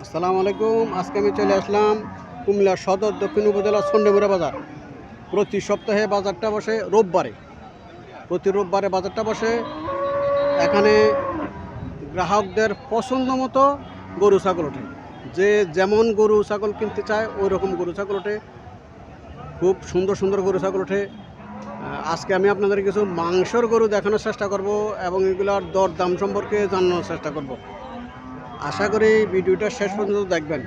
আসসালামু আলাইকুম। আজকে আমি চলে আসলাম কুমিল্লা সদর দক্ষিণ উপজেলা সন্ডেমুড়া বাজার। প্রতি সপ্তাহে বাজারটা বসে রোববারে, প্রতি রোববারে বাজারটা বসে। এখানে গ্রাহকদের পছন্দ মতো গরু ছাগল ওঠে, যে যেমন গরু ছাগল কিনতে চায় ওই রকম গরু ছাগল ওঠে। খুব সুন্দর সুন্দর গরু ছাগল ওঠে। আজকে আমি আপনাদের কিছু মাংসর গরু দেখানোর চেষ্টা করব এবং এগুলোর দর দাম সম্পর্কে জানানোর চেষ্টা করব। আশা করি ভিডিওটা শেষ পর্যন্ত দেখবেন।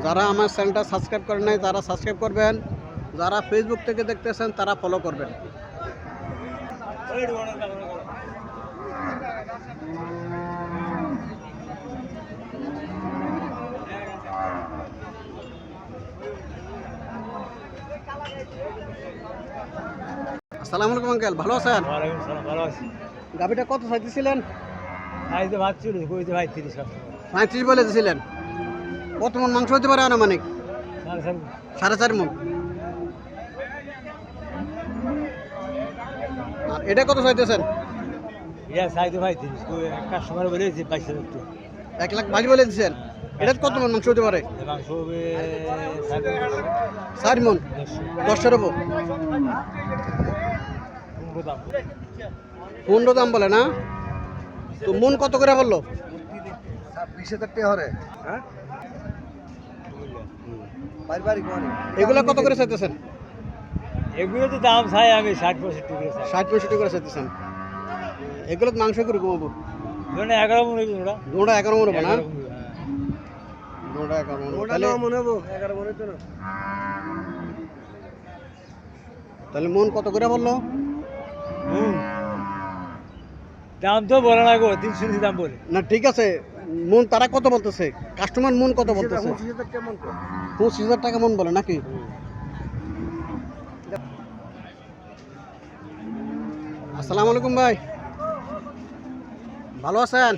যারা আমার চ্যানেলটা সাবস্ক্রাইব করেন নাই তারা সাবস্ক্রাইব করবেন, যারা ফেসবুক থেকে দেখতেছেন তারা ফলো করবেন। আসসালামু আলাইকুম আঙ্কেল, ভালো আছেন? ওয়ালাইকুম সালাম, ভালো আছি। গাভিটা কত চাইতেছিলেন? আইতে ভাবছিল কইতে ভাই 30 টাকা। 35 বলে দিয়েছিলেন। কত মন মাংস হতে পারে আনুমানিক? 4.5 মন। আর এটা কত চাইতেছেন? ইয়া সাইতে ভাই 30 কই কাস্টমার বলেছে 22 টাকা। 1,20,000 বলে দিয়েছেন। এটা কত মন মাংস হতে পারে? মাংস হবে 4 মন। 10 হবো। 15 দাম বলে না? তো মন কত করে বললো? 20,000 টাকা হরে। হ্যাঁ? এগুলা কত করে চাইতেছেন? এগুলো তো দাম চাই আমি 60-65 টাকা চাই। 60-65 করে চাইতেছেন। এগুলো মাংস করে কমাবো। ধরুন 11 মন হইবে ওটা। ওটা 11 মন হবে না? 11 মণ হইবে, হ্যাঁ। ওটা 11 মন। ওটা তাহলে 9 মন হবো, 11 মনের তো না। তাহলে মন কত করে বললো? দাম তো বলে না গো, 300 দাম বলে। না ঠিক আছে, মন তারা কত বলতেছে? কাস্টমার মন কত বলতেছে? 25,000 টাকা মন বলে নাকি? আসসালামু আলাইকুম ভাই, ভালো আছেন?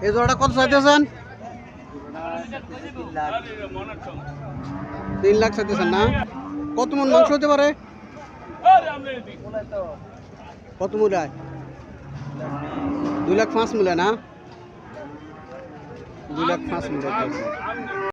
এই জোড়াটা কত চাইতেছেন? 3 লাখ চাইতেছেন না? কত মন মাংস হতে পারে? কত মূলায়? 2,05,000 মূলায় না? 2,05,000 মূলায়।